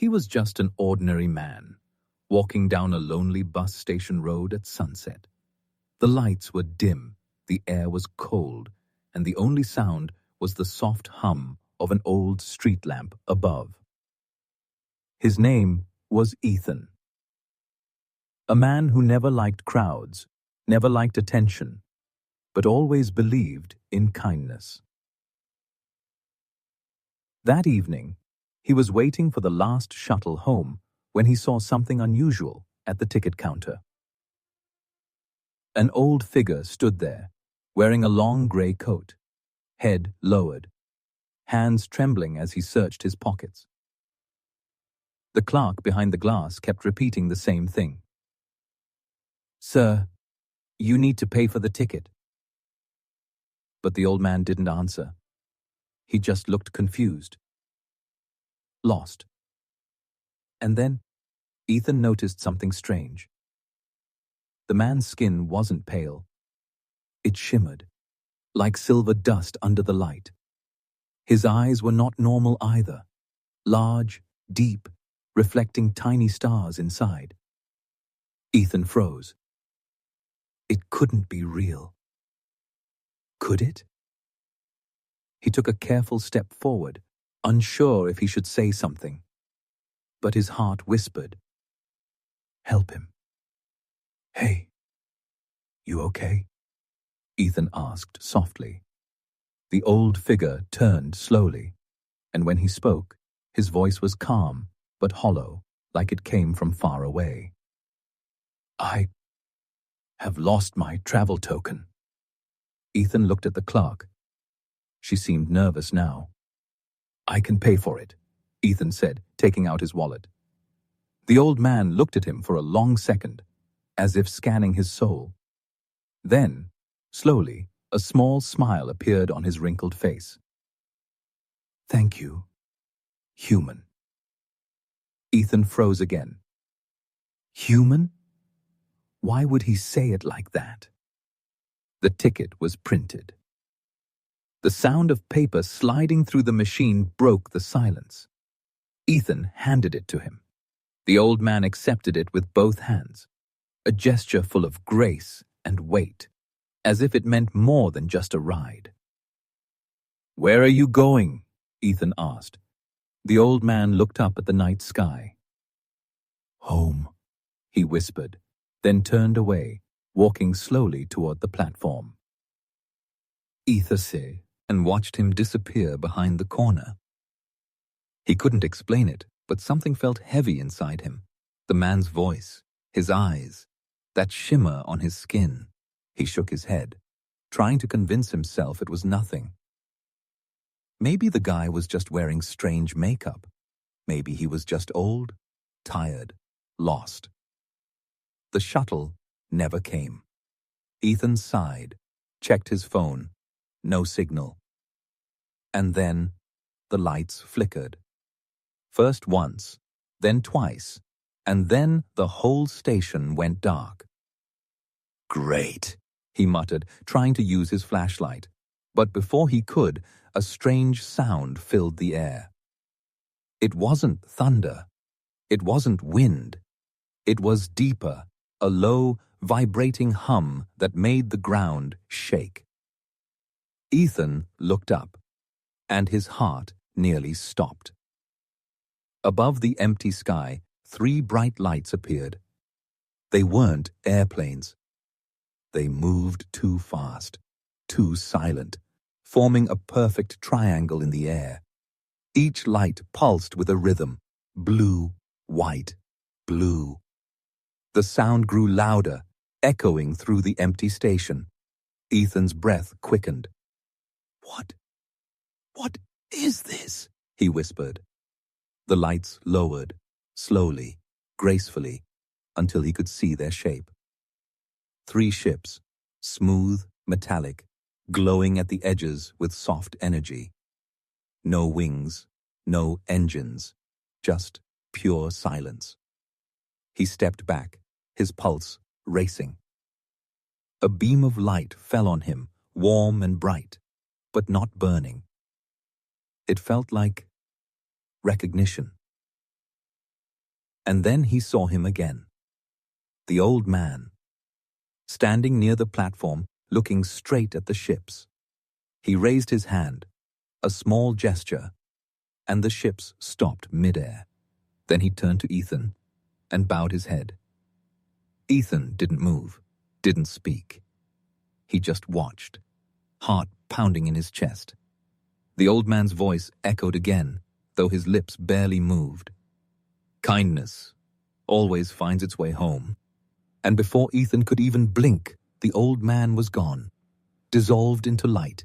He was just an ordinary man, walking down a lonely bus station road at sunset. The lights were dim, the air was cold, and the only sound was the soft hum of an old street lamp above. His name was Ethan. A man who never liked crowds, never liked attention, but always believed in kindness. That evening, he was waiting for the last shuttle home when he saw something unusual at the ticket counter. An old figure stood there, wearing a long grey coat, head lowered, hands trembling as he searched his pockets. The clerk behind the glass kept repeating the same thing. "Sir, you need to pay for the ticket." But the old man didn't answer. He just looked confused, lost. And then Ethan noticed something strange. The man's skin wasn't pale. It shimmered, like silver dust under the light. His eyes were not normal either, large, deep, reflecting tiny stars inside. Ethan froze. It couldn't be real. Could it? He took a careful step forward, unsure if he should say something. But his heart whispered, "Help him." "Hey, you okay?" Ethan asked softly. The old figure turned slowly, and when he spoke, his voice was calm but hollow, like it came from far away. "I have lost my travel token." Ethan looked at the clerk. She seemed nervous now. "I can pay for it," Ethan said, taking out his wallet. The old man looked at him for a long second, as if scanning his soul. Then, slowly, a small smile appeared on his wrinkled face. "Thank you, human." Ethan froze again. Human? Why would he say it like that? The ticket was printed. The sound of paper sliding through the machine broke the silence. Ethan handed it to him. The old man accepted it with both hands, a gesture full of grace and weight, as if it meant more than just a ride. "Where are you going?" Ethan asked. The old man looked up at the night sky. "Home," he whispered, then turned away, walking slowly toward the platform. Ethan said, and watched him disappear behind the corner. He couldn't explain it, but something felt heavy inside him. The man's voice, his eyes, that shimmer on his skin. He shook his head, trying to convince himself it was nothing. Maybe the guy was just wearing strange makeup. Maybe he was just old, tired, lost. The shuttle never came. Ethan sighed, checked his phone. No signal. And then the lights flickered. First once, then twice, and then the whole station went dark. "Great," he muttered, trying to use his flashlight. But before he could, a strange sound filled the air. It wasn't thunder. It wasn't wind. It was deeper, a low, vibrating hum that made the ground shake. Ethan looked up, and his heart nearly stopped. Above the empty sky, 3 bright lights appeared. They weren't airplanes. They moved too fast, too silent, forming a perfect triangle in the air. Each light pulsed with a rhythm, blue, white, blue. The sound grew louder, echoing through the empty station. Ethan's breath quickened. What is this?" he whispered. The lights lowered, slowly, gracefully, until he could see their shape. 3 ships, smooth, metallic, glowing at the edges with soft energy. No wings, no engines, just pure silence. He stepped back, his pulse racing. A beam of light fell on him, warm and bright, but not burning. It felt like recognition. And then he saw him again. The old man, standing near the platform, looking straight at the ships. He raised his hand, a small gesture, and the ships stopped midair. Then he turned to Ethan and bowed his head. Ethan didn't move, didn't speak. He just watched, heart pounding in his chest. The old man's voice echoed again, though his lips barely moved. Kindness always finds its way home. And before Ethan could even blink, the old man was gone, dissolved into light.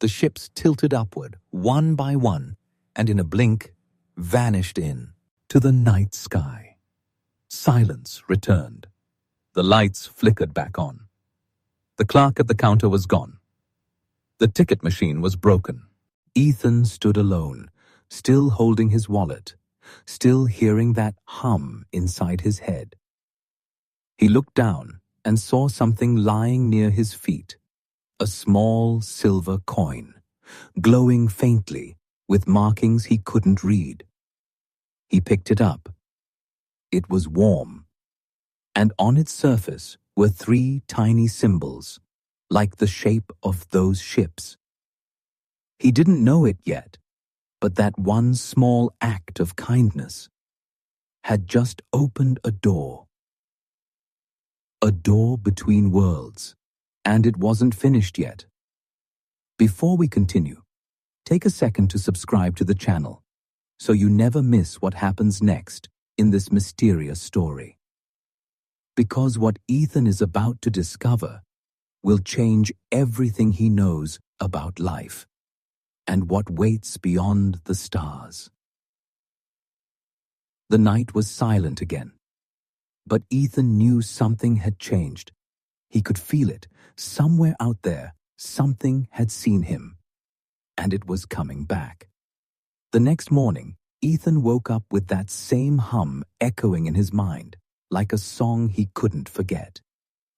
The ships tilted upward, one by one, and in a blink, vanished to the night sky. Silence returned. The lights flickered back on. The clerk at the counter was gone. The ticket machine was broken. Ethan stood alone, still holding his wallet, still hearing that hum inside his head. He looked down and saw something lying near his feet, a small silver coin, glowing faintly with markings he couldn't read. He picked it up. It was warm, and on its surface were 3 tiny symbols, like the shape of those ships. He didn't know it yet, but that one small act of kindness had just opened a door between worlds, and it wasn't finished yet. Before we continue, take a second to subscribe to the channel so you never miss what happens next in this mysterious story. Because what Ethan is about to discover will change everything he knows about life and what waits beyond the stars. The night was silent again, but Ethan knew something had changed. He could feel it. Somewhere out there, something had seen him, and it was coming back. The next morning, Ethan woke up with that same hum echoing in his mind, like a song he couldn't forget.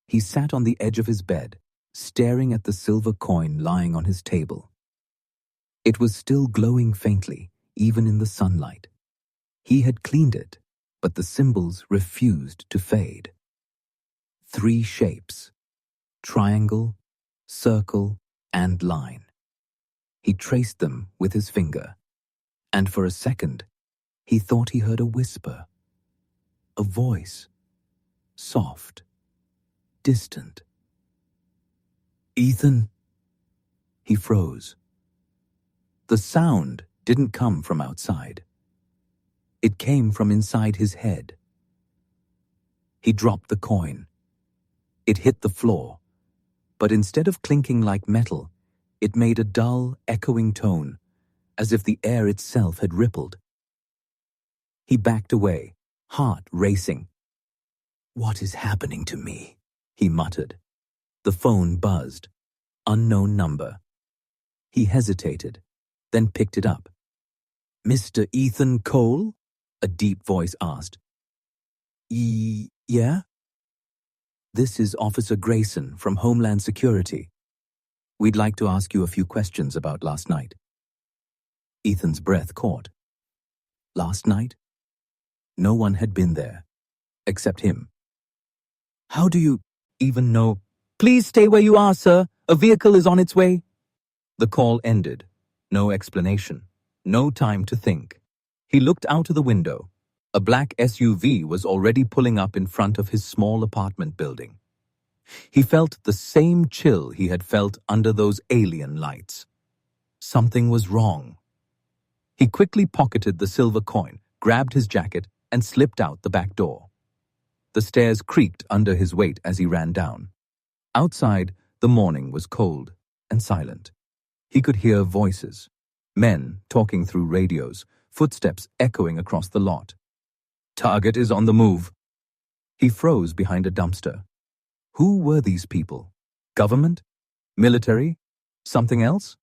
He sat on the edge of his bed, staring at the silver coin lying on his table. It was still glowing faintly, even in the sunlight. He had cleaned it, but the symbols refused to fade. 3 shapes: triangle, circle, and line. He traced them with his finger, and for a second, he thought he heard a whisper, a voice, soft, distant. "Ethan?" He froze. The sound didn't come from outside. It came from inside his head. He dropped the coin. It hit the floor, but instead of clinking like metal, it made a dull, echoing tone, as if the air itself had rippled. He backed away, heart racing. "What is happening to me?" he muttered. The phone buzzed. Unknown number. He hesitated, then picked it up. "Mr. Ethan Cole?" a deep voice asked. Yeah?" "This is Officer Grayson from Homeland Security. We'd like to ask you a few questions about last night." Ethan's breath caught. Last night? No one had been there, except him. "How do you even know?" "Please stay where you are, sir. A vehicle is on its way." The call ended. No explanation. No time to think. He looked out of the window. A black SUV was already pulling up in front of his small apartment building. He felt the same chill he had felt under those alien lights. Something was wrong. He quickly pocketed the silver coin, grabbed his jacket, and slipped out the back door. The stairs creaked under his weight as he ran down. Outside, the morning was cold and silent. He could hear voices, men talking through radios, footsteps echoing across the lot. "Target is on the move." He froze behind a dumpster. Who were these people? Government? Military? Something else?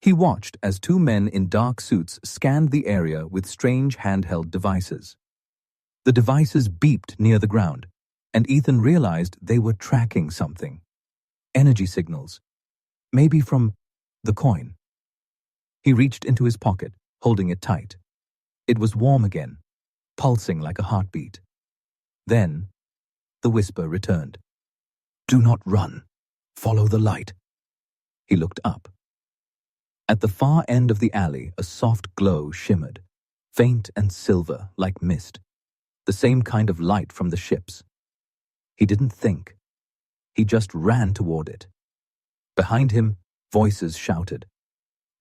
He watched as 2 men in dark suits scanned the area with strange handheld devices. The devices beeped near the ground, and Ethan realized they were tracking something. Energy signals. Maybe from the coin. He reached into his pocket, holding it tight. It was warm again, pulsing like a heartbeat. Then, the whisper returned. "Do not run. Follow the light." He looked up. At the far end of the alley, a soft glow shimmered, faint and silver like mist, the same kind of light from the ships. He didn't think. He just ran toward it. Behind him, voices shouted,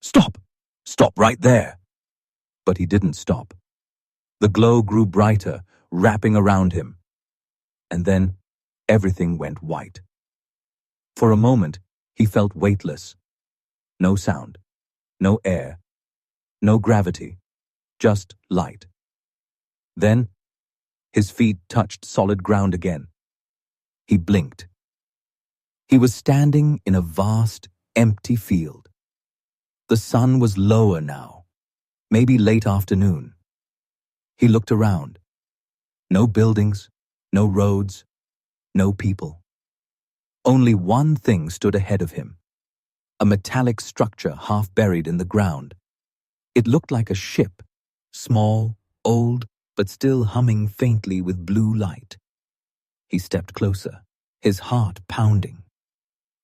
"Stop! Stop right there!" But he didn't stop. The glow grew brighter, wrapping around him. And then, everything went white. For a moment, he felt weightless. No sound, no air, no gravity, just light. Then, his feet touched solid ground again. He blinked. He was standing in a vast, empty field. The sun was lower now, maybe late afternoon. He looked around. No buildings, no roads, no people. Only one thing stood ahead of him, a metallic structure half buried in the ground. It looked like a ship, small, old, but still humming faintly with blue light. He stepped closer, his heart pounding.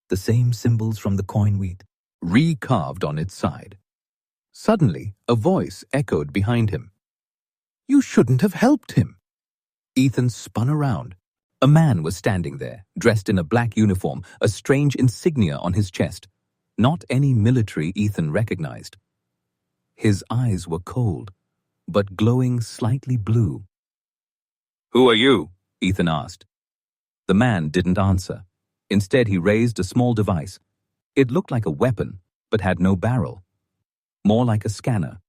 The same symbols from the coin weed, recarved on its side. Suddenly, a voice echoed behind him. "You shouldn't have helped him." Ethan spun around. A man was standing there, dressed in a black uniform, a strange insignia on his chest. Not any military Ethan recognized. His eyes were cold, but glowing slightly blue. "Who are you?" Ethan asked. The man didn't answer. Instead, he raised a small device. It looked like a weapon, but had no barrel. More like a scanner.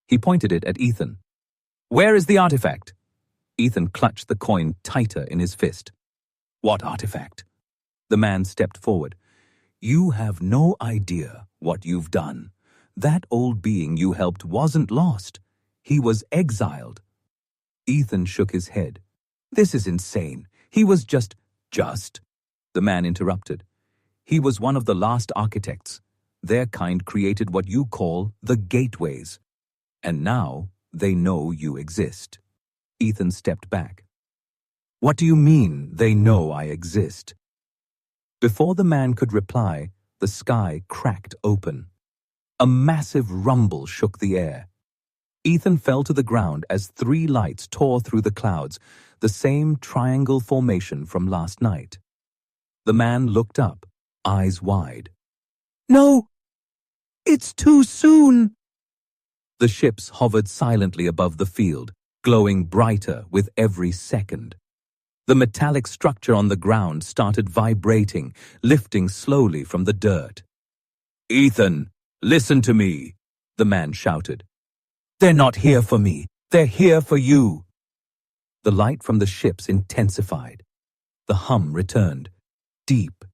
He pointed it at Ethan. "Where is the artifact?" Ethan clutched the coin tighter in his fist. "What artifact?" The man stepped forward. "You have no idea what you've done. That old being you helped wasn't lost. He was exiled." Ethan shook his head. "This is insane. He was just. The man interrupted. "He was one of the last architects. Their kind created what you call the gateways. And now they know you exist." Ethan stepped back. "What do you mean, they know I exist?" Before the man could reply, the sky cracked open. A massive rumble shook the air. Ethan fell to the ground as 3 lights tore through the clouds, the same triangle formation from last night. The man looked up, eyes wide. "No! It's too soon!" The ships hovered silently above the field, glowing brighter with every second. The metallic structure on the ground started vibrating, lifting slowly from the dirt. "Ethan, listen to me," the man shouted. "They're not here for me. They're here for you." The light from the ships intensified. The hum returned, deep,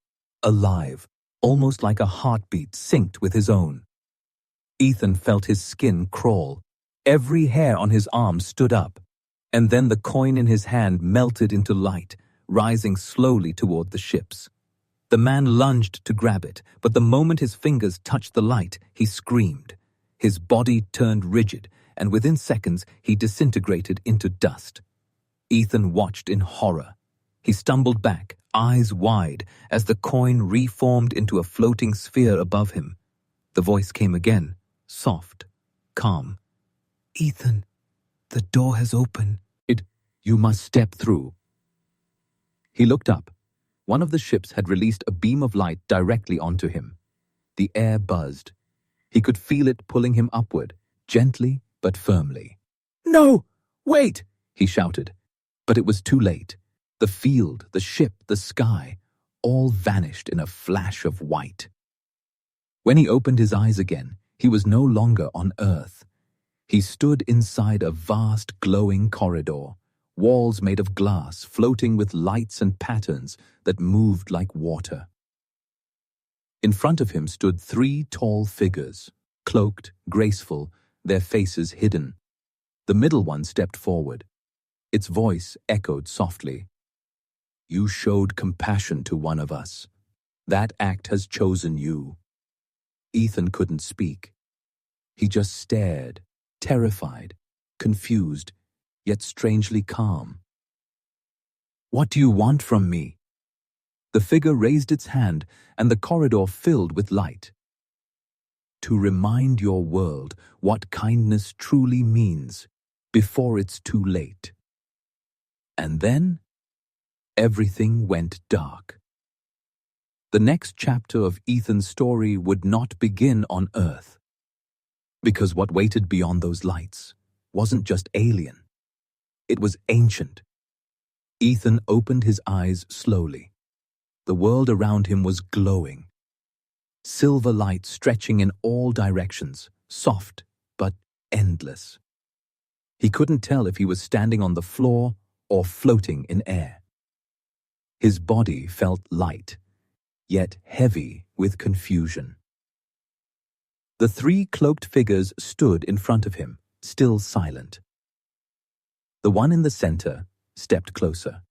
alive, almost like a heartbeat synced with his own. Ethan felt his skin crawl. Every hair on his arm stood up, and then the coin in his hand melted into light, rising slowly toward the ships. The man lunged to grab it, but the moment his fingers touched the light, he screamed. His body turned rigid, and within seconds he disintegrated into dust. Ethan watched in horror. He stumbled back, eyes wide, as the coin reformed into a floating sphere above him. The voice came again, soft, calm. "Ethan, the door has opened. You must step through." He looked up. One of the ships had released a beam of light directly onto him. The air buzzed. He could feel it pulling him upward, gently but firmly. "No! Wait!" he shouted. But it was too late. The field, the ship, the sky, all vanished in a flash of white. When he opened his eyes again, he was no longer on Earth. He stood inside a vast glowing corridor, walls made of glass floating with lights and patterns that moved like water. In front of him stood 3 tall figures, cloaked, graceful, their faces hidden. The middle one stepped forward. Its voice echoed softly. "You showed compassion to one of us. That act has chosen you." Ethan couldn't speak. He just stared, terrified, confused. yet strangely calm. "What do you want from me?" The figure raised its hand, and the corridor filled with light. "To remind your world what kindness truly means before it's too late." And then everything went dark. The next chapter of Ethan's story would not begin on Earth, because what waited beyond those lights wasn't just alien. It was ancient. Ethan opened his eyes slowly. The world around him was glowing. Silver light stretching in all directions, soft but endless. He couldn't tell if he was standing on the floor or floating in air. His body felt light, yet heavy with confusion. The three cloaked figures stood in front of him, still silent. The one in the center stepped closer.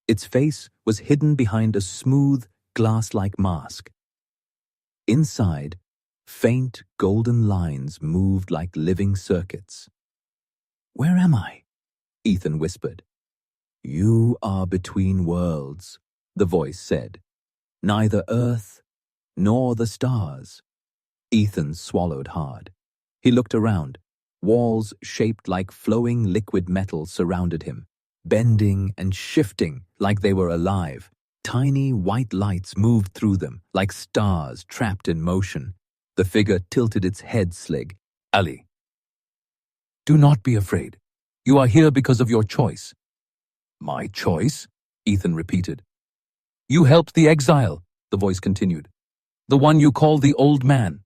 Its face was hidden behind a smooth, glass-like mask. Inside, faint golden lines moved like living circuits. "Where am I?" Ethan whispered. "You are between worlds," the voice said. "Neither Earth nor the stars." Ethan swallowed hard. He looked around. Walls shaped like flowing liquid metal surrounded him, bending and shifting like they were alive. Tiny white lights moved through them like stars trapped in motion. The figure tilted its head slig. "Ali, do not be afraid. You are here because of your choice." "My choice?" Ethan repeated. "You helped the exile," the voice continued. "The one you call the old man."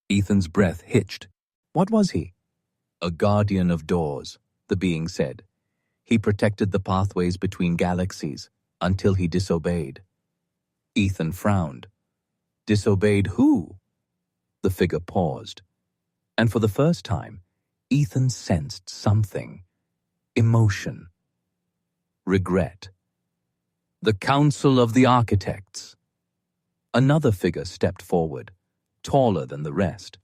Ethan's breath hitched. What was he? "A guardian of doors," the being said. "He protected the pathways between galaxies until he disobeyed." Ethan frowned. "Disobeyed who?" The figure paused. And for the first time, Ethan sensed something. Emotion. Regret. "The Council of the Architects." Another figure stepped forward, taller than the rest.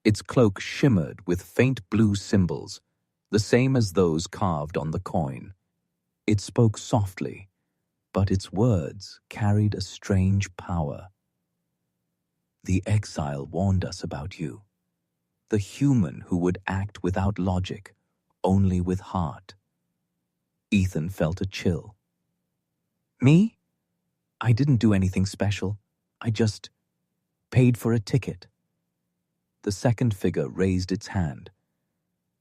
Its cloak shimmered with faint blue symbols, the same as those carved on the coin. It spoke softly, but its words carried a strange power. "The exile warned us about you. The human who would act without logic, only with heart." Ethan felt a chill. "Me? I didn't do anything special. I just paid for a ticket." The second figure raised its hand,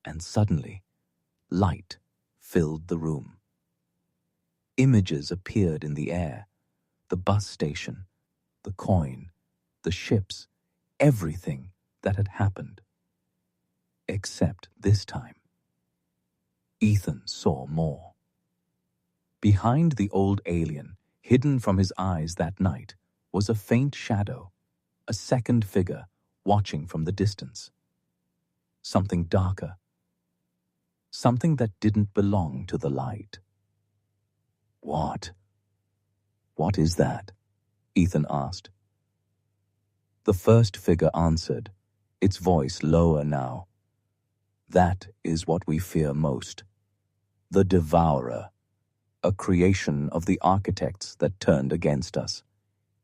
and suddenly, light filled the room. Images appeared in the air. The bus station, the coin, the ships, everything that had happened. Except this time, Ethan saw more. Behind the old alien, hidden from his eyes that night, was a faint shadow, a second figure watching from the distance. Something darker. Something that didn't belong to the light. What is that?" Ethan asked. The first figure answered, its voice lower now. "That is what we fear most. The Devourer, a creation of the architects that turned against us.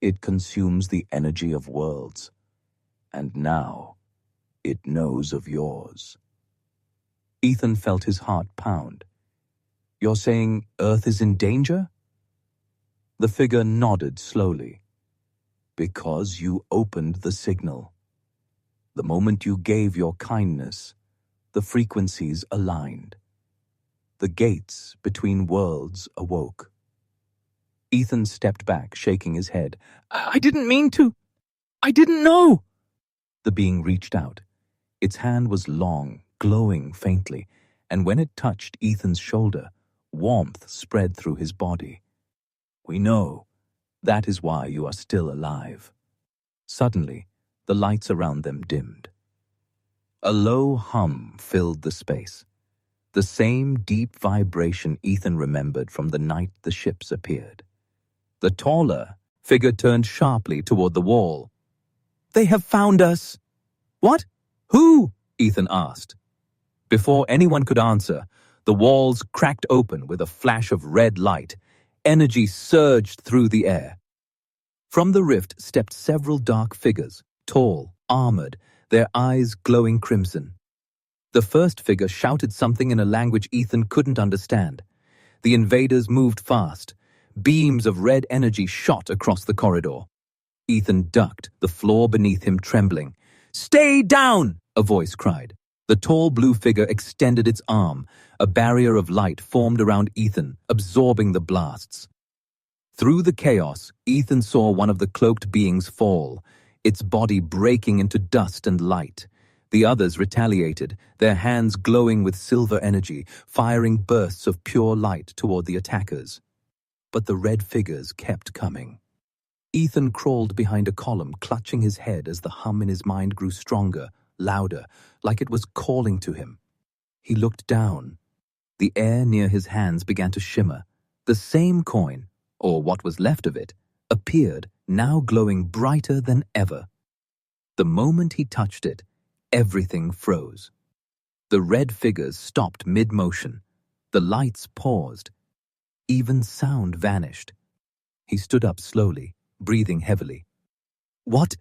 It consumes the energy of worlds. And now, it knows of yours." Ethan felt his heart pound. "You're saying Earth is in danger?" The figure nodded slowly. "Because you opened the signal. The moment you gave your kindness, the frequencies aligned. The gates between worlds awoke." Ethan stepped back, shaking his head. I didn't mean to. I didn't know." The being reached out. Its hand was long, glowing faintly, and when it touched Ethan's shoulder, warmth spread through his body. "We know. That is why you are still alive." Suddenly, the lights around them dimmed. A low hum filled the space. The same deep vibration Ethan remembered from the night the ships appeared. The taller figure turned sharply toward the wall. "They have found us." "What? Who?" Ethan asked. Before anyone could answer, the walls cracked open with a flash of red light. Energy surged through the air. From the rift stepped several dark figures, tall, armored, their eyes glowing crimson. The first figure shouted something in a language Ethan couldn't understand. The invaders moved fast. Beams of red energy shot across the corridor. Ethan ducked, the floor beneath him trembling. "Stay down!" a voice cried. The tall blue figure extended its arm. A barrier of light formed around Ethan, absorbing the blasts. Through the chaos, Ethan saw one of the cloaked beings fall, its body breaking into dust and light. The others retaliated, their hands glowing with silver energy, firing bursts of pure light toward the attackers. But the red figures kept coming. Ethan crawled behind a column, clutching his head as the hum in his mind grew stronger, louder, like it was calling to him. He looked down. The air near his hands began to shimmer. The same coin, or what was left of it, appeared, now glowing brighter than ever. The moment he touched it, everything froze. The red figures stopped mid-motion. The lights paused. Even sound vanished. He stood up slowly, breathing heavily. "What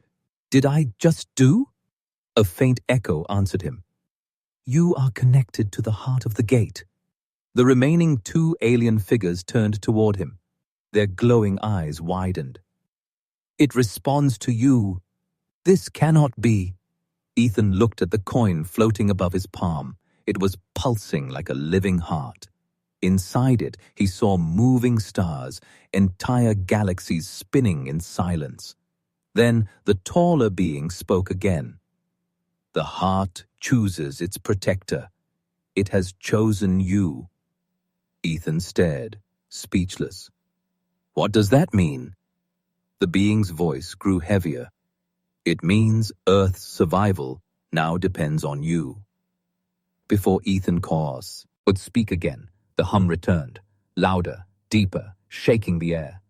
did I just do?" A faint echo answered him. "You are connected to the heart of the gate." The remaining two alien figures turned toward him. Their glowing eyes widened. "It responds to you. This cannot be." Ethan looked at the coin floating above his palm. It was pulsing like a living heart. Inside it, he saw moving stars, entire galaxies spinning in silence. Then the taller being spoke again. "The heart chooses its protector. It has chosen you." Ethan stared, speechless. "What does that mean?" The being's voice grew heavier. "It means Earth's survival now depends on you." Before Ethan Kors could speak again, the hum returned, louder, deeper, shaking the air.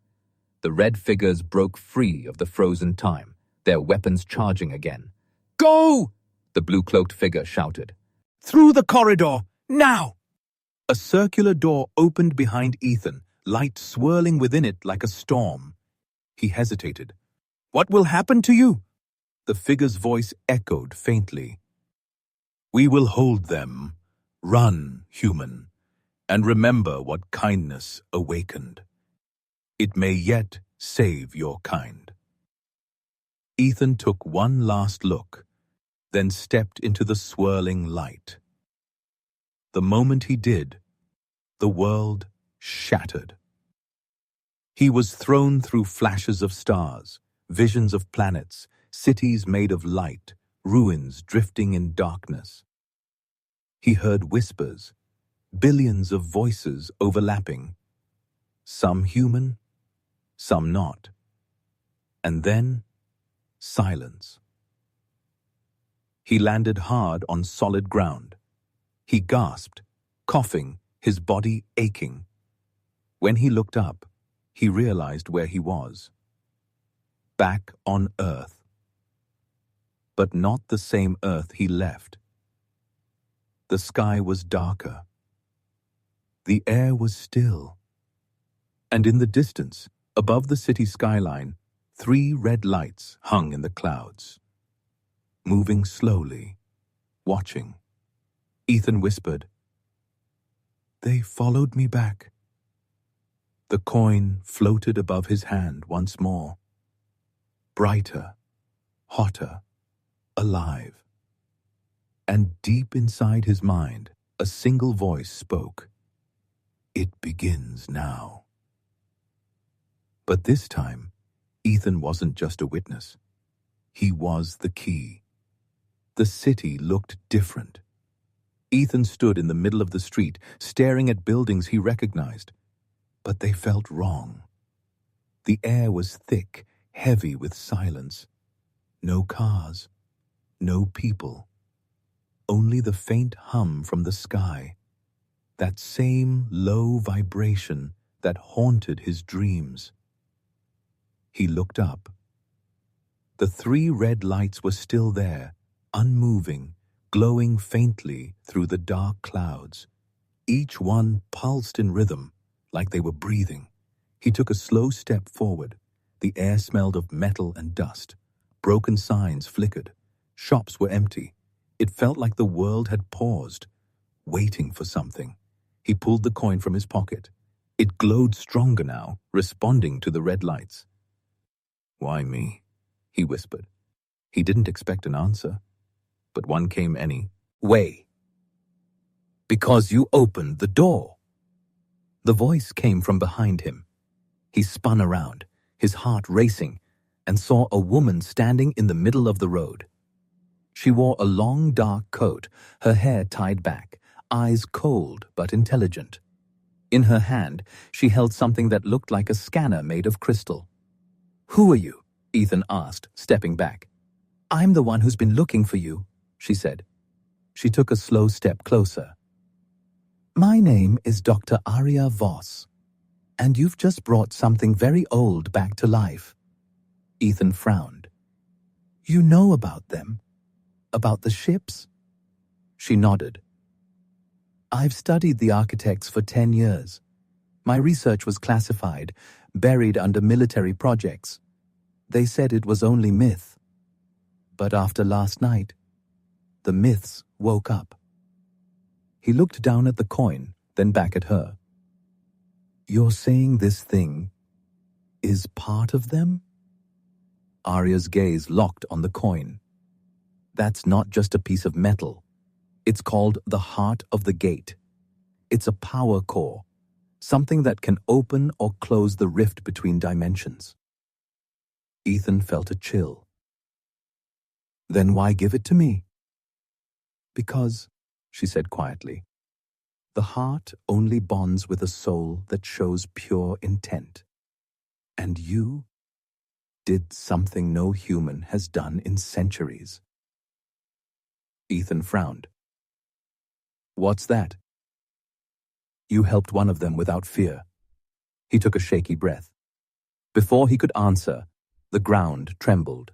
The red figures broke free of the frozen time, their weapons charging again. "Go!" the blue-cloaked figure shouted. "Through the corridor, now!" A circular door opened behind Ethan, light swirling within it like a storm. He hesitated. "What will happen to you?" The figure's voice echoed faintly. "We will hold them. Run, human, and remember what kindness awakened. It may yet save your kind." Ethan took one last look, then stepped into the swirling light. The moment he did, the world shattered. He was thrown through flashes of stars, visions of planets, cities made of light, ruins drifting in darkness. He heard whispers, billions of voices overlapping, some human, some not. And then, silence. He landed hard on solid ground. He gasped, coughing, his body aching. When he looked up, he realized where he was. Back on Earth. But not the same Earth he left. The sky was darker. The air was still. And in the distance, above the city skyline, 3 red lights hung in the clouds. Moving slowly, watching. Ethan whispered, "They followed me back." The coin floated above his hand once more. Brighter, hotter, alive. And deep inside his mind, a single voice spoke. "It begins now." But this time, Ethan wasn't just a witness. He was the key. The city looked different. Ethan stood in the middle of the street, staring at buildings he recognized. But they felt wrong. The air was thick, heavy with silence. No cars, no people. Only the faint hum from the sky. That same low vibration that haunted his dreams. He looked up. The 3 red lights were still there, unmoving, glowing faintly through the dark clouds. Each one pulsed in rhythm, like they were breathing. He took a slow step forward. The air smelled of metal and dust. Broken signs flickered. Shops were empty. It felt like the world had paused, waiting for something. He pulled the coin from his pocket. It glowed stronger now, responding to the red lights. "Why me?" he whispered. He didn't expect an answer, but one came anyway. "Because you opened the door." The voice came from behind him. He spun around, his heart racing, and saw a woman standing in the middle of the road. She wore a long dark coat, her hair tied back, eyes cold but intelligent. In her hand, she held something that looked like a scanner made of crystal. "Who are you?" Ethan asked, stepping back. "I'm the one who's been looking for you," she said. She took a slow step closer. "My name is Dr. Arya Voss, and you've just brought something very old back to life." Ethan frowned. "You know about them? About the ships?" She nodded. "I've studied the architects for 10 years. My research was classified, buried under military projects. They said it was only myth. But after last night, the myths woke up." He looked down at the coin, then back at her. "You're saying this thing is part of them?" Arya's gaze locked on the coin. "That's not just a piece of metal. It's called the heart of the gate. It's a power core, something that can open or close the rift between dimensions." Ethan felt a chill. "Then why give it to me?" "Because," she said quietly, "the heart only bonds with a soul that shows pure intent. And you did something no human has done in centuries." Ethan frowned. "What's that?" "You helped one of them without fear." He took a shaky breath. Before he could answer, the ground trembled.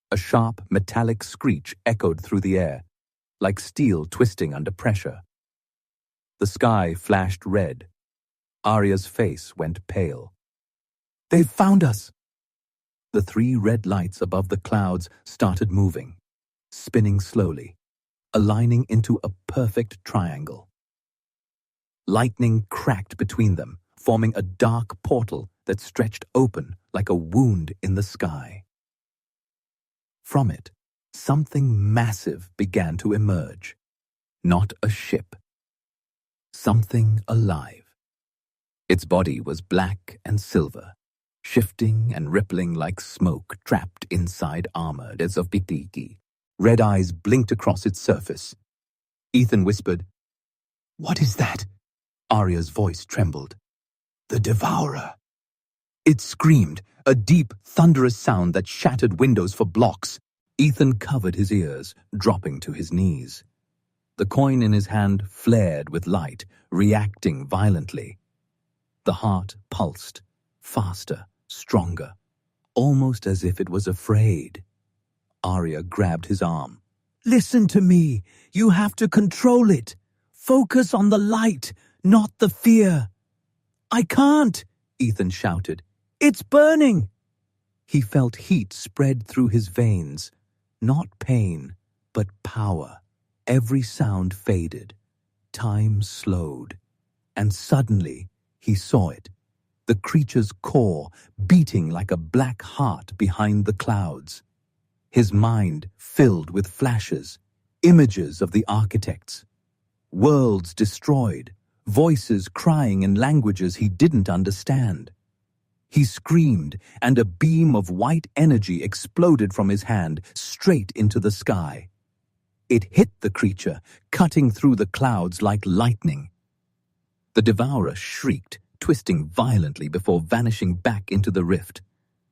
A sharp, metallic screech echoed through the air, like steel twisting under pressure. The sky flashed red. Arya's face went pale. "They've found us!" The 3 red lights above the clouds started moving, spinning slowly, aligning into a perfect triangle. Lightning cracked between them, forming a dark portal that stretched open like a wound in the sky. From it, something massive began to emerge. Not a ship. Something alive. Its body was black and silver, shifting and rippling like smoke trapped inside armor as of Bitiki. Red eyes blinked across its surface. Ethan whispered, "What is that?" Arya's voice trembled. "The Devourer." It screamed, a deep, thunderous sound that shattered windows for blocks. Ethan covered his ears, dropping to his knees. The coin in his hand flared with light, reacting violently. The heart pulsed, faster, stronger, almost as if it was afraid. Arya grabbed his arm. "Listen to me. You have to control it. Focus on the light, not the fear." "I can't," Ethan shouted. "It's burning." He felt heat spread through his veins. Not pain, but power. Every sound faded. Time slowed. And suddenly, he saw it. The creature's core beating like a black heart behind the clouds. His mind filled with flashes, images of the architects. Worlds destroyed, voices crying in languages he didn't understand. He screamed, and a beam of white energy exploded from his hand straight into the sky. It hit the creature, cutting through the clouds like lightning. The Devourer shrieked, twisting violently before vanishing back into the rift.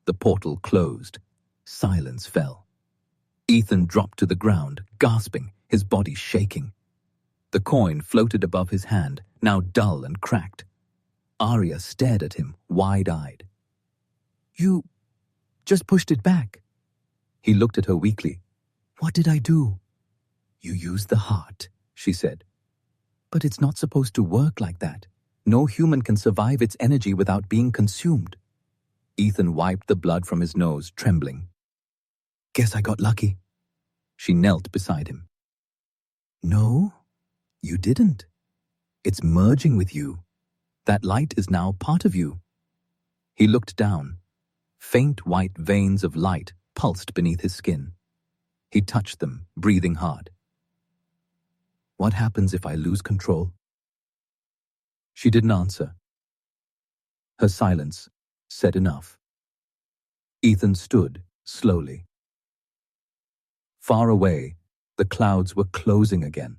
The portal closed. Silence fell. Ethan dropped to the ground, gasping, his body shaking. The coin floated above his hand, now dull and cracked. Arya stared at him, wide-eyed. "You just pushed it back." He looked at her weakly. "What did I do?" You use the heart, she said. But it's not supposed to work like that. No human can survive its energy without being consumed. Ethan wiped the blood from his nose, trembling. Guess I got lucky. She knelt beside him. No, you didn't. It's merging with you. That light is now part of you. He looked down. Faint white veins of light pulsed beneath his skin. He touched them, breathing hard. What happens if I lose control? She didn't answer. Her silence said enough. Ethan stood slowly. Far away, the clouds were closing again,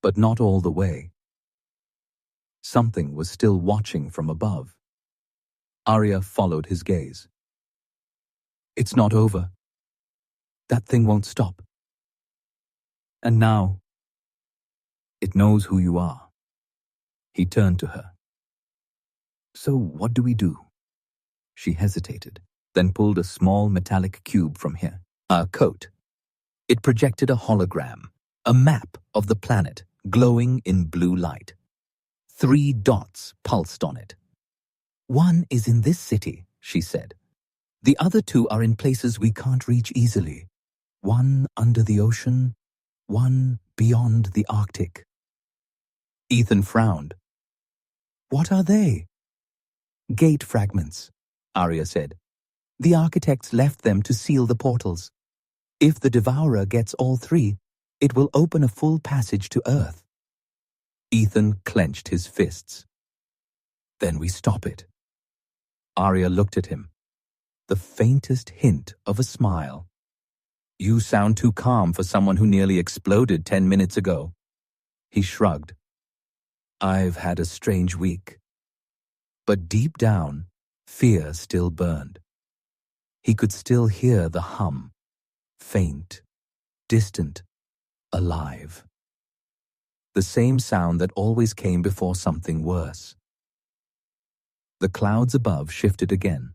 but not all the way. Something was still watching from above. Arya followed his gaze. It's not over. That thing won't stop. And now, it knows who you are. He turned to her. So what do we do? She hesitated, then pulled a small metallic cube from here. A coat. It projected a hologram, a map of the planet, glowing in blue light. 3 dots pulsed on it. One is in this city, she said. The other 2 are in places we can't reach easily. One under the ocean, one beyond the Arctic. Ethan frowned. What are they? Gate fragments, Arya said. The architects left them to seal the portals. If the Devourer gets all 3, it will open a full passage to Earth. Ethan clenched his fists. Then we stop it. Arya looked at him. The faintest hint of a smile. You sound too calm for someone who nearly exploded 10 minutes ago. He shrugged. I've had a strange week. But deep down, fear still burned. He could still hear the hum. Faint, distant, alive. The same sound that always came before something worse. The clouds above shifted again,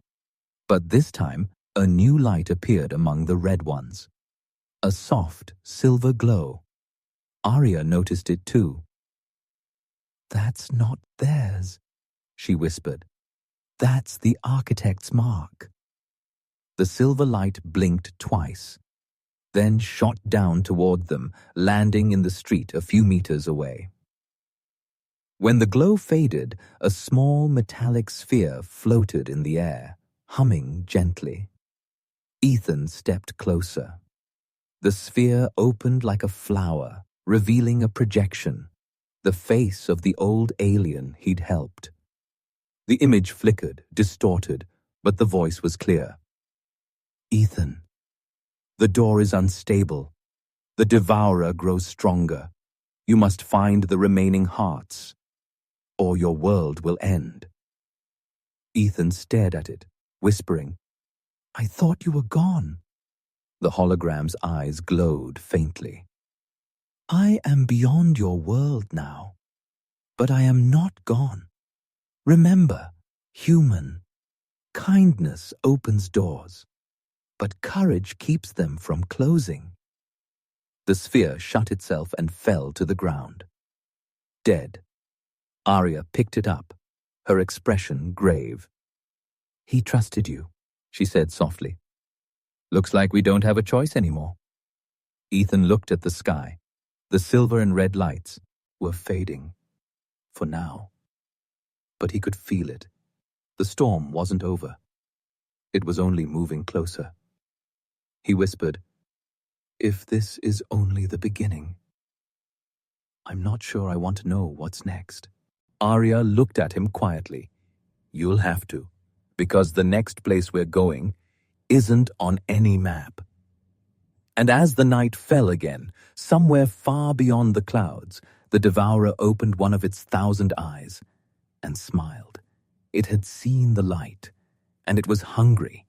but this time a new light appeared among the red ones. A soft, silver glow. Arya noticed it too. That's not theirs, she whispered. That's the architect's mark. The silver light blinked twice, then shot down toward them, landing in the street a few meters away. When the glow faded, a small metallic sphere floated in the air, humming gently. Ethan stepped closer. The sphere opened like a flower, revealing a projection, the face of the old alien he'd helped. The image flickered, distorted, but the voice was clear. Ethan, the door is unstable. The Devourer grows stronger. You must find the remaining hearts, or your world will end. Ethan stared at it, whispering, I thought you were gone. The hologram's eyes glowed faintly. I am beyond your world now, but I am not gone. Remember, human, kindness opens doors, but courage keeps them from closing. The sphere shut itself and fell to the ground. Dead. Arya picked it up, her expression grave. He trusted you, she said softly. Looks like we don't have a choice anymore. Ethan looked at the sky. The silver and red lights were fading, for now. But he could feel it. The storm wasn't over. It was only moving closer. He whispered, If this is only the beginning. I'm not sure I want to know what's next. Arya looked at him quietly. You'll have to, because the next place we're going isn't on any map. And as the night fell again, somewhere far beyond the clouds, the Devourer opened one of its 1,000 eyes and smiled. It had seen the light, and it was hungry.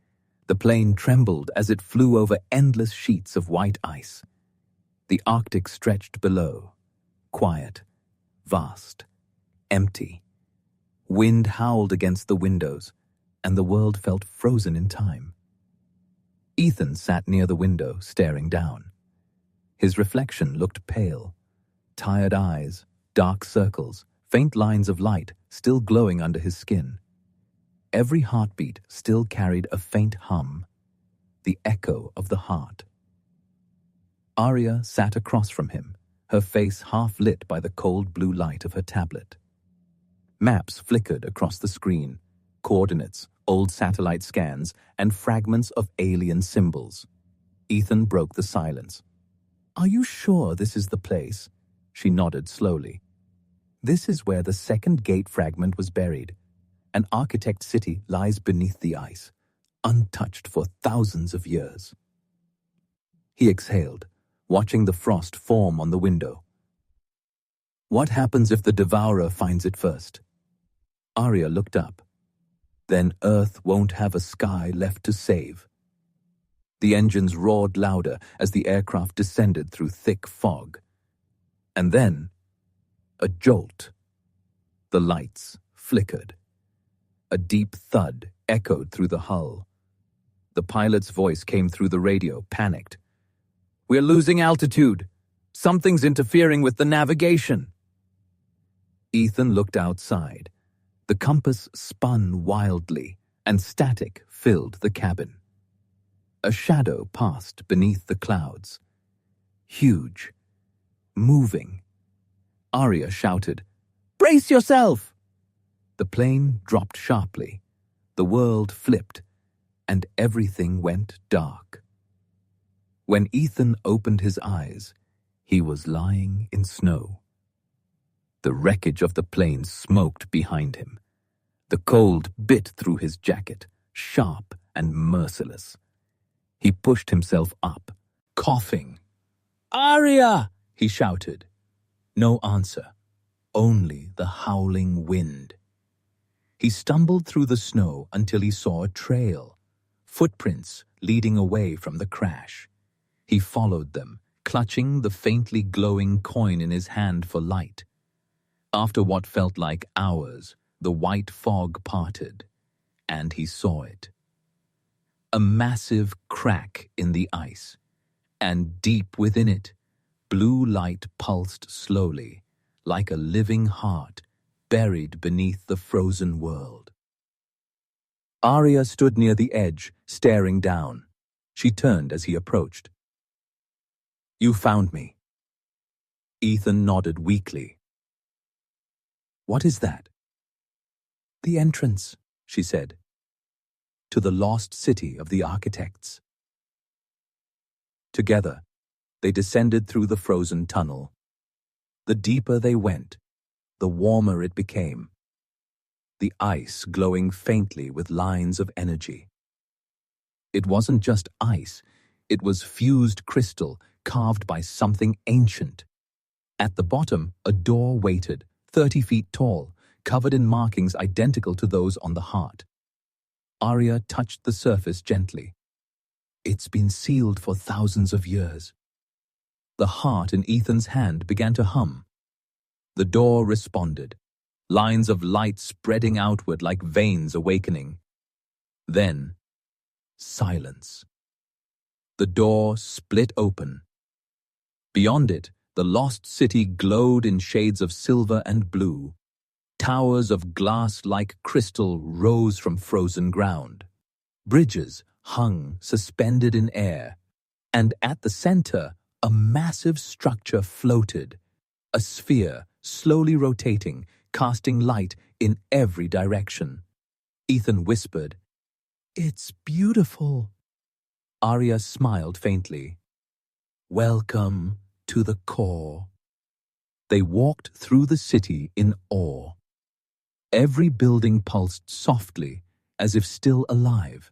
The plane trembled as it flew over endless sheets of white ice. The Arctic stretched below, quiet, vast, empty. Wind howled against the windows, and the world felt frozen in time. Ethan sat near the window, staring down. His reflection looked pale. Tired eyes, dark circles, faint lines of light still glowing under his skin. Every heartbeat still carried a faint hum, the echo of the heart. Arya sat across from him, her face half lit by the cold blue light of her tablet. Maps flickered across the screen, coordinates, old satellite scans, and fragments of alien symbols. Ethan broke the silence. "Are you sure this is the place?" She nodded slowly. "This is where the second gate fragment was buried. An architect city lies beneath the ice, untouched for thousands of years." He exhaled, watching the frost form on the window. "What happens if the Devourer finds it first?" Arya looked up. "Then Earth won't have a sky left to save." The engines roared louder as the aircraft descended through thick fog. And then, a jolt. The lights flickered. A deep thud echoed through the hull. The pilot's voice came through the radio, panicked. "We're losing altitude. Something's interfering with the navigation." Ethan looked outside. The compass spun wildly, and static filled the cabin. A shadow passed beneath the clouds. Huge. Moving. Arya shouted, "Brace yourself!" The plane dropped sharply. The world flipped, and everything went dark. When Ethan opened his eyes, he was lying in snow. The wreckage of the plane smoked behind him. The cold bit through his jacket, sharp and merciless. He pushed himself up, coughing. "Arya!" he shouted. No answer, only the howling wind. He stumbled through the snow until he saw a trail, footprints leading away from the crash. He followed them, clutching the faintly glowing coin in his hand for light. After what felt like hours, the white fog parted, and he saw it. A massive crack in the ice, and deep within it, blue light pulsed slowly, like a living heart buried beneath the frozen world. Arya stood near the edge, staring down. She turned as he approached. "You found me." Ethan nodded weakly. "What is that?" "The entrance," she said, "to the lost city of the architects." Together, they descended through the frozen tunnel. The deeper they went, the warmer it became, the ice glowing faintly with lines of energy. It wasn't just ice, it was fused crystal carved by something ancient. At the bottom, a door waited, 30 feet tall, covered in markings identical to those on the heart. Arya touched the surface gently. "It's been sealed for thousands of years." The heart in Ethan's hand began to hum. The door responded, lines of light spreading outward like veins awakening. Then, silence. The door split open. Beyond it, the lost city glowed in shades of silver and blue. Towers of glass like crystal rose from frozen ground. Bridges hung suspended in air, and at the center, a massive structure floated, a sphere slowly rotating, casting light in every direction. Ethan whispered, "It's beautiful." Arya smiled faintly. "Welcome to the core." They walked through the city in awe. Every building pulsed softly, as if still alive.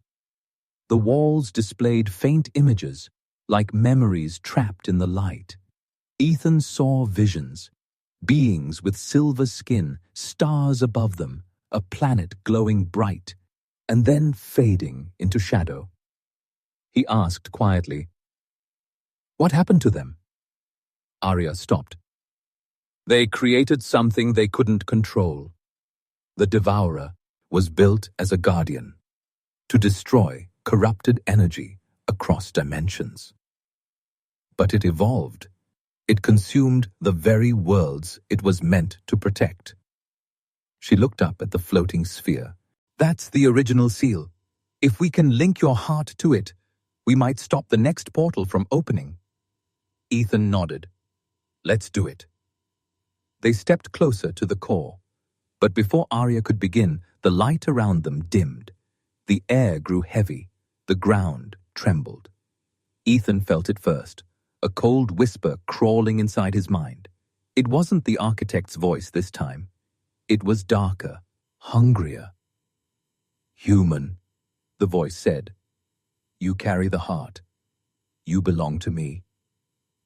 The walls displayed faint images, like memories trapped in the light. Ethan saw visions, beings with silver skin, stars above them, a planet glowing bright, and then fading into shadow. He asked quietly, "What happened to them?" Arya stopped. "They created something they couldn't control. The Devourer was built as a guardian, to destroy corrupted energy across dimensions. But it evolved. It consumed the very worlds it was meant to protect. She looked up at the floating sphere. That's the original seal. If we can link your heart to it, we might stop the next portal from opening. Ethan nodded. Let's do it. They stepped closer to the core. But before Arya could begin, the light around them dimmed. The air grew heavy. The ground trembled. Ethan felt it first, a cold whisper crawling inside his mind. It wasn't the architect's voice this time. It was darker, hungrier. Human, the voice said. You carry the heart. You belong to me.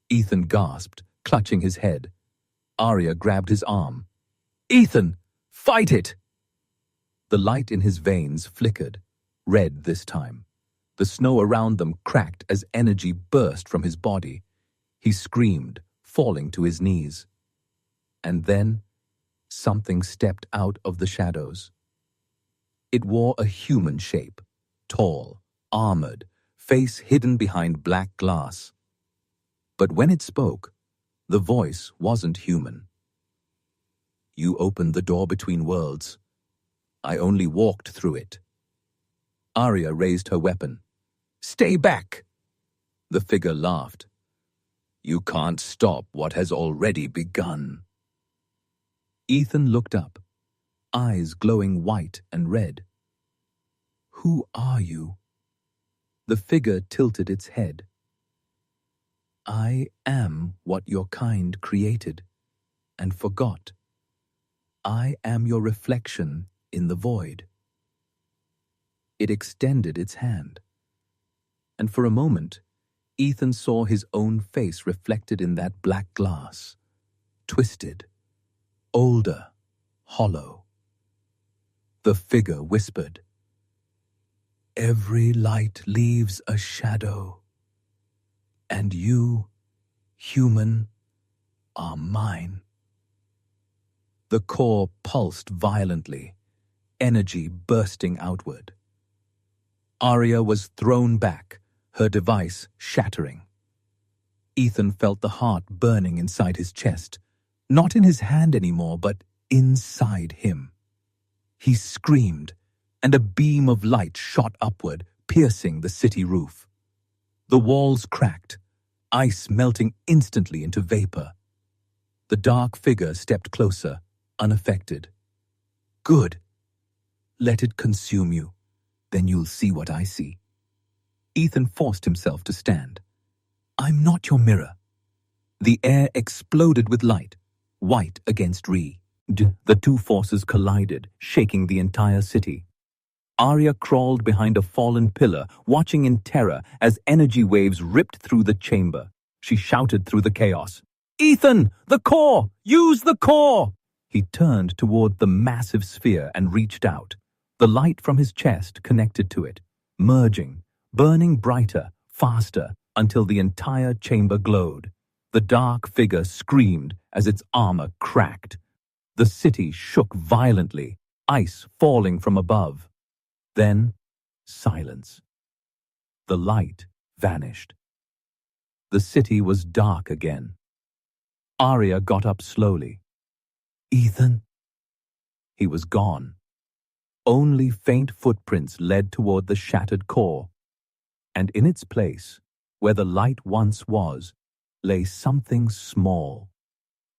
Ethan gasped, clutching his head. Arya grabbed his arm. Ethan, fight it! The light in his veins flickered, red this time. The snow around them cracked as energy burst from his body. He screamed, falling to his knees. And then, something stepped out of the shadows. It wore a human shape, tall, armored, face hidden behind black glass. But when it spoke, the voice wasn't human. You opened the door between worlds. I only walked through it. Arya raised her weapon. Stay back! The figure laughed. You can't stop what has already begun. Ethan looked up, eyes glowing white and red. Who are you? The figure tilted its head. I am what your kind created and forgot. I am your reflection in the void. It extended its hand, and for a moment, Ethan saw his own face reflected in that black glass, twisted, older, hollow. The figure whispered, Every light leaves a shadow, and you, human, are mine. The core pulsed violently, energy bursting outward. Arya was thrown back, her device shattering. Ethan felt the heart burning inside his chest, not in his hand anymore, but inside him. He screamed, and a beam of light shot upward, piercing the city roof. The walls cracked, ice melting instantly into vapor. The dark figure stepped closer, unaffected. Good. Let it consume you. Then you'll see what I see. Ethan forced himself to stand. I'm not your mirror. The air exploded with light, white against red. The two forces collided, shaking the entire city. Arya crawled behind a fallen pillar, watching in terror as energy waves ripped through the chamber. She shouted through the chaos. Ethan, the core! Use the core! He turned toward the massive sphere and reached out. The light from his chest connected to it, merging, burning brighter, faster, until the entire chamber glowed. The dark figure screamed as its armor cracked. The city shook violently, ice falling from above. Then, silence. The light vanished. The city was dark again. Arya got up slowly. Ethan? He was gone. Only faint footprints led toward the shattered core, and in its place, where the light once was, lay something small,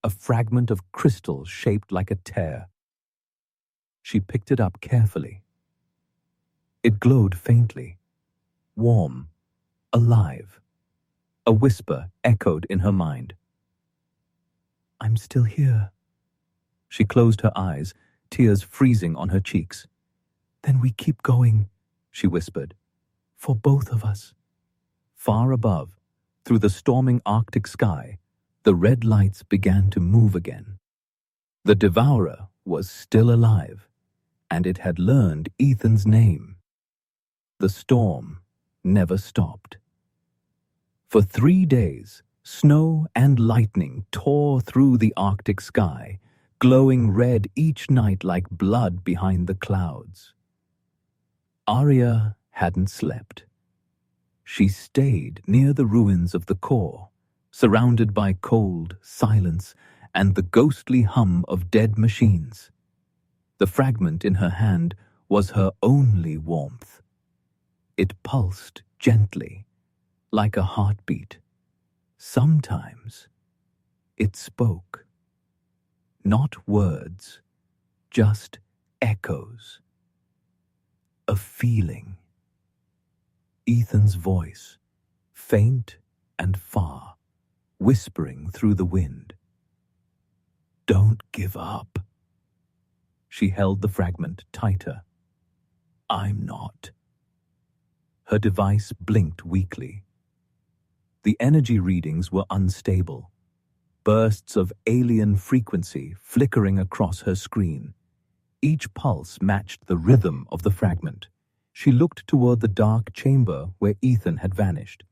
a fragment of crystal shaped like a tear. She picked it up carefully. It glowed faintly, warm, alive. A whisper echoed in her mind. I'm still here. She closed her eyes, tears freezing on her cheeks. Then we keep going, she whispered, for both of us. Far above, through the storming Arctic sky, the red lights began to move again. The Devourer was still alive, and it had learned Ethan's name. The storm never stopped. For 3 days, snow and lightning tore through the Arctic sky, glowing red each night like blood behind the clouds. Arya hadn't slept. She stayed near the ruins of the core, surrounded by cold silence and the ghostly hum of dead machines. The fragment in her hand was her only warmth. It pulsed gently, like a heartbeat. Sometimes it spoke. Not words, just echoes. A feeling. Ethan's voice, faint and far, whispering through the wind. Don't give up. She held the fragment tighter. I'm not. Her device blinked weakly. The energy readings were unstable, bursts of alien frequency flickering across her screen. Each pulse matched the rhythm of the fragment. She looked toward the dark chamber where Ethan had vanished.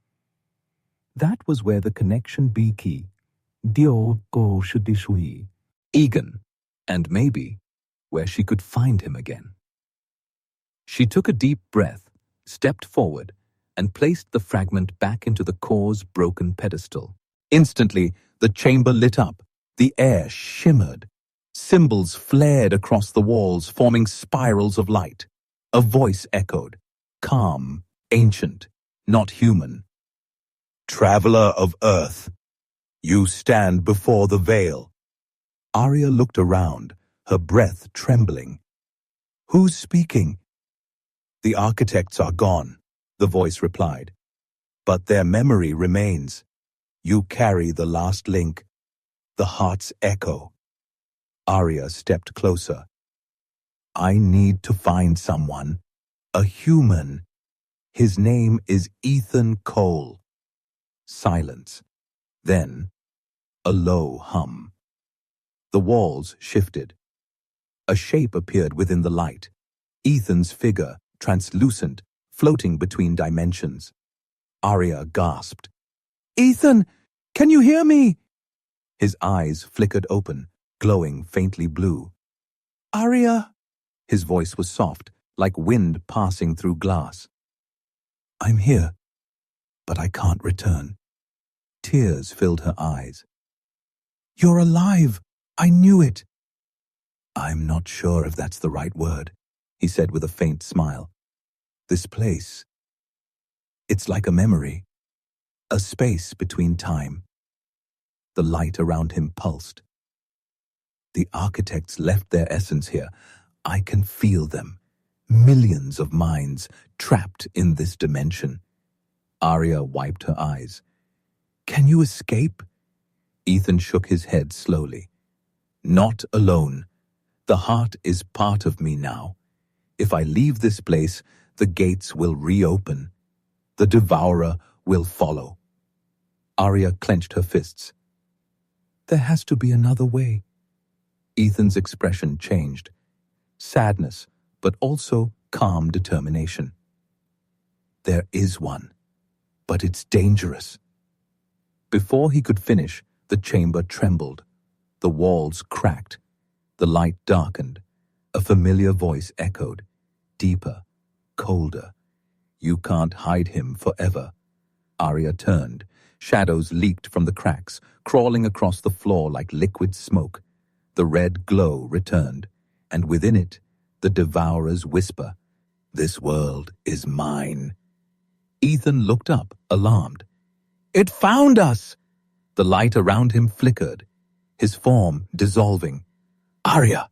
That was where the connection B key, Egan, and maybe where she could find him again. She took a deep breath, stepped forward, and placed the fragment back into the core's broken pedestal. Instantly, the chamber lit up. The air shimmered. Symbols flared across the walls, forming spirals of light. A voice echoed, calm, ancient, not human. Traveler of Earth, you stand before the veil. Arya looked around, her breath trembling. Who's speaking? The architects are gone, the voice replied. But their memory remains. You carry the last link, the heart's echo. Arya stepped closer. I need to find someone, a human. His name is Ethan Cole. Silence. Then, a low hum. The walls shifted. A shape appeared within the light. Ethan's figure, translucent, floating between dimensions. Arya gasped. Ethan, can you hear me? His eyes flickered open, glowing faintly blue. Arya? His voice was soft, like wind passing through glass. I'm here, but I can't return. Tears filled her eyes. You're alive! I knew it! I'm not sure if that's the right word, he said with a faint smile. This place, it's like a memory, a space between time. The light around him pulsed. The architects left their essence here. I can feel them. Millions of minds trapped in this dimension. Arya wiped her eyes. Can you escape? Ethan shook his head slowly. Not alone. The heart is part of me now. If I leave this place, the gates will reopen. The devourer will follow. Arya clenched her fists. There has to be another way. Ethan's expression changed. Sadness, but also calm determination. There is one, but it's dangerous. Before he could finish, the chamber trembled. The walls cracked. The light darkened. A familiar voice echoed, deeper, colder. You can't hide him forever. Arya turned. Shadows leaked from the cracks, crawling across the floor like liquid smoke. The red glow returned, and within it, the devourer's whisper, This world is mine. Ethan looked up, alarmed. It found us! The light around him flickered, his form dissolving. Arya,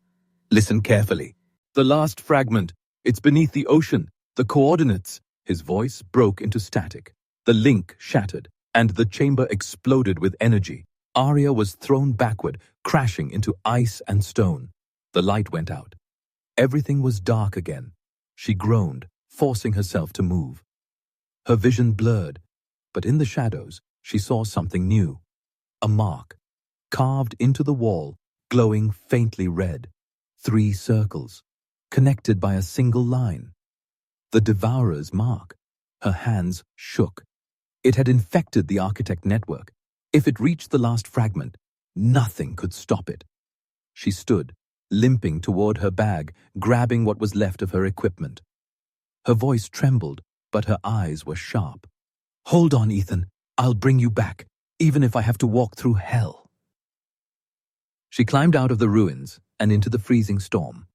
listen carefully. The last fragment. It's beneath the ocean. The coordinates. His voice broke into static. The link shattered, and the chamber exploded with energy. Arya was thrown backward, crashing into ice and stone. The light went out. Everything was dark again. She groaned, forcing herself to move. Her vision blurred, but in the shadows, she saw something new. A mark, carved into the wall, glowing faintly red. 3 circles, connected by a single line. The devourer's mark. Her hands shook. It had infected the architect network. If it reached the last fragment, nothing could stop it. She stood, limping toward her bag, grabbing what was left of her equipment. Her voice trembled, but her eyes were sharp. Hold on, Ethan. I'll bring you back. even if I have to walk through hell. She climbed out of the ruins and into the freezing storm.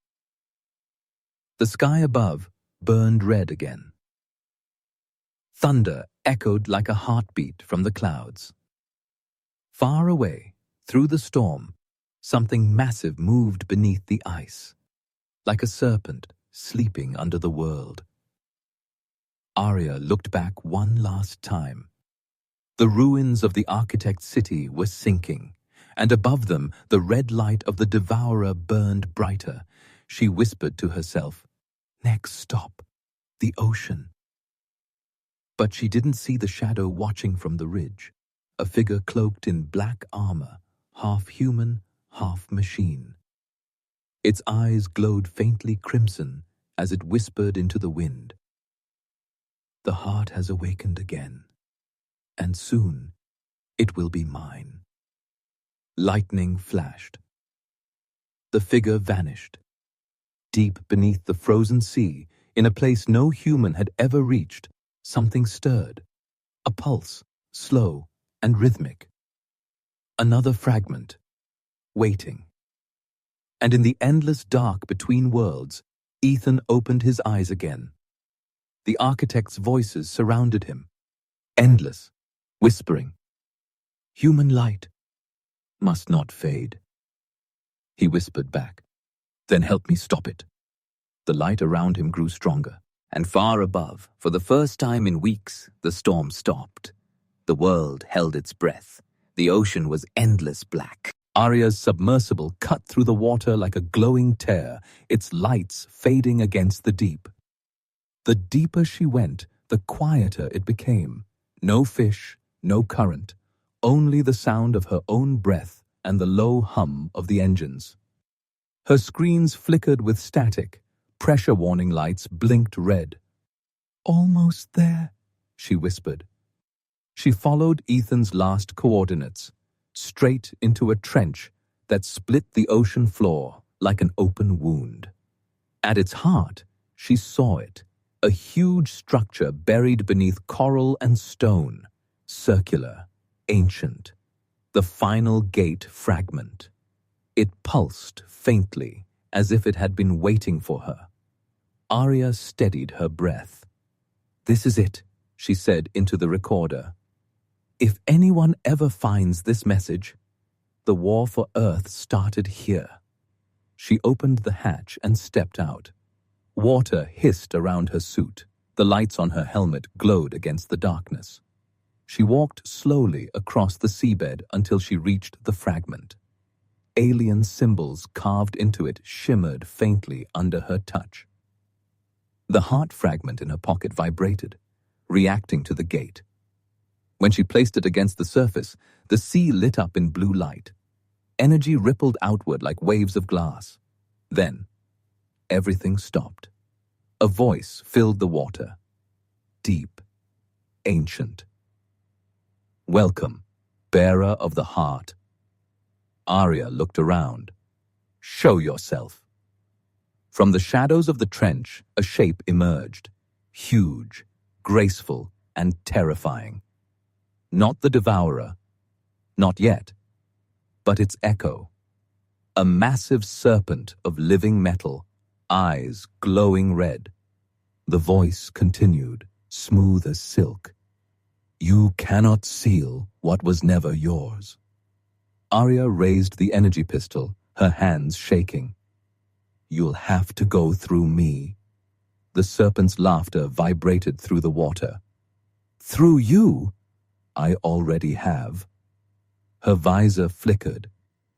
The sky above burned red again. Thunder echoed like a heartbeat from the clouds. Far away, through the storm, something massive moved beneath the ice, like a serpent sleeping under the world. Arya looked back one last time. The ruins of the architect's city were sinking, and above them the red light of the devourer burned brighter. She whispered to herself, "Next stop, the ocean." But she didn't see the shadow watching from the ridge, a figure cloaked in black armor, half human, half machine. Its eyes glowed faintly crimson as it whispered into the wind. "The heart has awakened again, and soon it will be mine." Lightning flashed. The figure vanished. Deep beneath the frozen sea, in a place no human had ever reached, something stirred. A pulse, slow and rhythmic. Another fragment, waiting. And in the endless dark between worlds, Ethan opened his eyes again. The architect's voices surrounded him, endless, whispering. "Human light must not fade." He whispered back, "Then help me stop it." The light around him grew stronger, and far above, for the first time in weeks, the storm stopped. The world held its breath. The ocean was endless black. Arya's submersible cut through the water like a glowing tear, its lights fading against the deep. The deeper she went, the quieter it became. No fish, no current, only the sound of her own breath and the low hum of the engines. Her screens flickered with static. Pressure warning lights blinked red. "Almost there," she whispered. She followed Ethan's last coordinates, straight into a trench that split the ocean floor like an open wound. At its heart, she saw it, a huge structure buried beneath coral and stone, circular, ancient, the final gate fragment. It pulsed faintly, as if it had been waiting for her. Arya steadied her breath. "This is it," she said into the recorder. "If anyone ever finds this message, the war for Earth started here." She opened the hatch and stepped out. Water hissed around her suit. The lights on her helmet glowed against the darkness. She walked slowly across the seabed until she reached the fragment. Alien symbols carved into it shimmered faintly under her touch. The heart fragment in her pocket vibrated, reacting to the gate. When she placed it against the surface, the sea lit up in blue light. Energy rippled outward like waves of glass. Then, everything stopped. A voice filled the water. Deep, ancient. "Welcome, bearer of the heart." Arya looked around. "Show yourself." From the shadows of the trench, a shape emerged. Huge, graceful, and terrifying. Not the devourer. Not yet. But its echo. A massive serpent of living metal, eyes glowing red. The voice continued, smooth as silk. "You cannot seal what was never yours." Arya raised the energy pistol, her hands shaking. "You'll have to go through me." The serpent's laughter vibrated through the water. "Through you? I already have." Her visor flickered.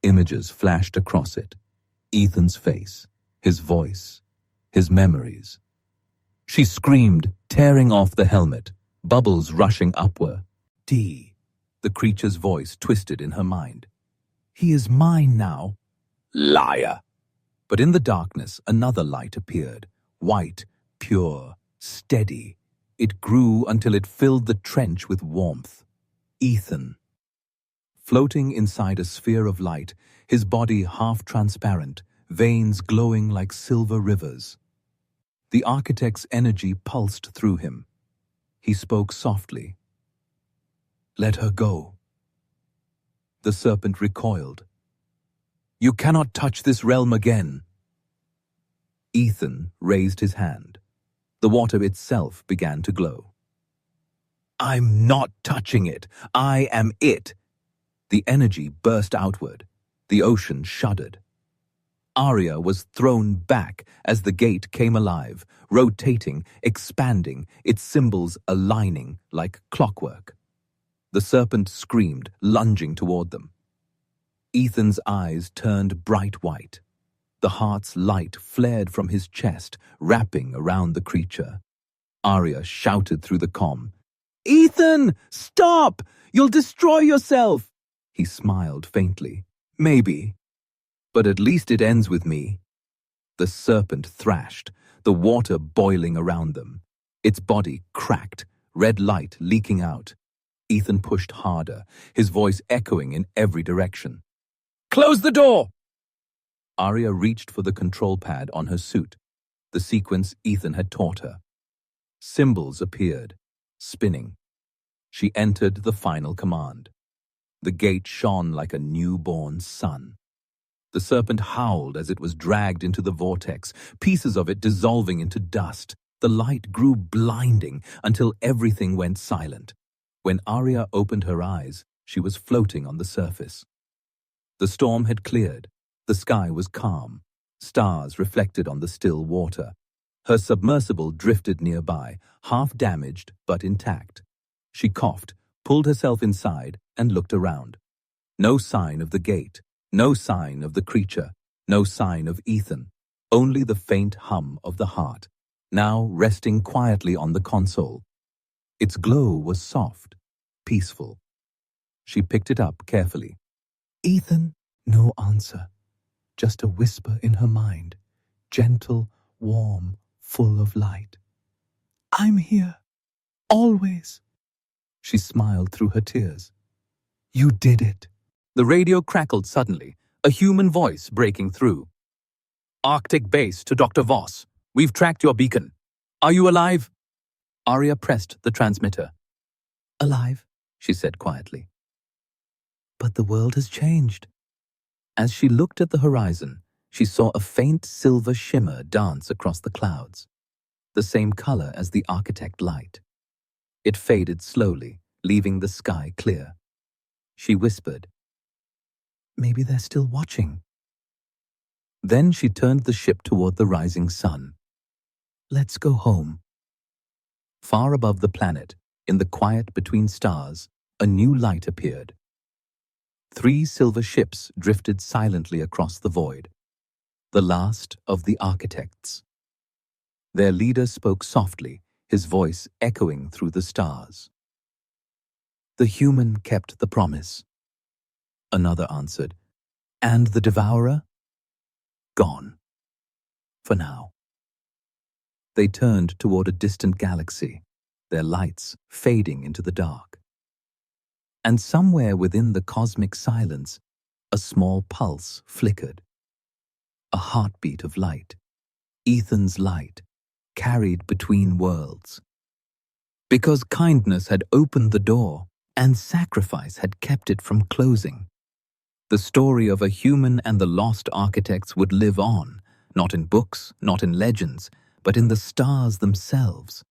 Images flashed across it. Ethan's face, his voice, his memories. She screamed, tearing off the helmet, bubbles rushing upward. "D." The creature's voice twisted in her mind. "He is mine now." "Liar." But in the darkness, another light appeared. White, pure, steady. It grew until it filled the trench with warmth. Ethan. Floating inside a sphere of light, his body half transparent, veins glowing like silver rivers. The architect's energy pulsed through him. He spoke softly. "Let her go." The serpent recoiled. "You cannot touch this realm again." Ethan raised his hand. The water itself began to glow. "I'm not touching it. I am it." The energy burst outward. The ocean shuddered. Arya was thrown back as the gate came alive, rotating, expanding, its symbols aligning like clockwork. The serpent screamed, lunging toward them. Ethan's eyes turned bright white. The heart's light flared from his chest, wrapping around the creature. Arya shouted through the comm, "Ethan, stop! You'll destroy yourself!" He smiled faintly. "Maybe. But at least it ends with me." The serpent thrashed, the water boiling around them. Its body cracked, red light leaking out. Ethan pushed harder, his voice echoing in every direction. "Close the door!" Arya reached for the control pad on her suit, the sequence Ethan had taught her. Symbols appeared, spinning. She entered the final command. The gate shone like a newborn sun. The serpent howled as it was dragged into the vortex, pieces of it dissolving into dust. The light grew blinding until everything went silent. When Arya opened her eyes, she was floating on the surface. The storm had cleared. The sky was calm. Stars reflected on the still water. Her submersible drifted nearby, half damaged but intact. She coughed, pulled herself inside, and looked around. No sign of the gate. No sign of the creature, no sign of Ethan, only the faint hum of the heart, now resting quietly on the console. Its glow was soft, peaceful. She picked it up carefully. "Ethan?" No answer, just a whisper in her mind, gentle, warm, full of light. "I'm here, always." She smiled through her tears. "You did it." The radio crackled suddenly, a human voice breaking through. "Arctic Base to Dr. Voss. We've tracked your beacon. Are you alive?" Arya pressed the transmitter. "Alive," she said quietly. "But the world has changed." As she looked at the horizon, she saw a faint silver shimmer dance across the clouds, the same color as the architect light. It faded slowly, leaving the sky clear. She whispered, "Maybe they're still watching." Then she turned the ship toward the rising sun. "Let's go home." Far above the planet, in the quiet between stars, a new light appeared. 3 silver ships drifted silently across the void, the last of the architects. Their leader spoke softly, his voice echoing through the stars. "The human kept the promise." Another answered, "And the devourer?" "Gone. For now." They turned toward a distant galaxy, their lights fading into the dark. And somewhere within the cosmic silence, a small pulse flickered. A heartbeat of light, Ethan's light, carried between worlds. Because kindness had opened the door, and sacrifice had kept it from closing. The story of a human and the lost architects would live on, not in books, not in legends, but in the stars themselves.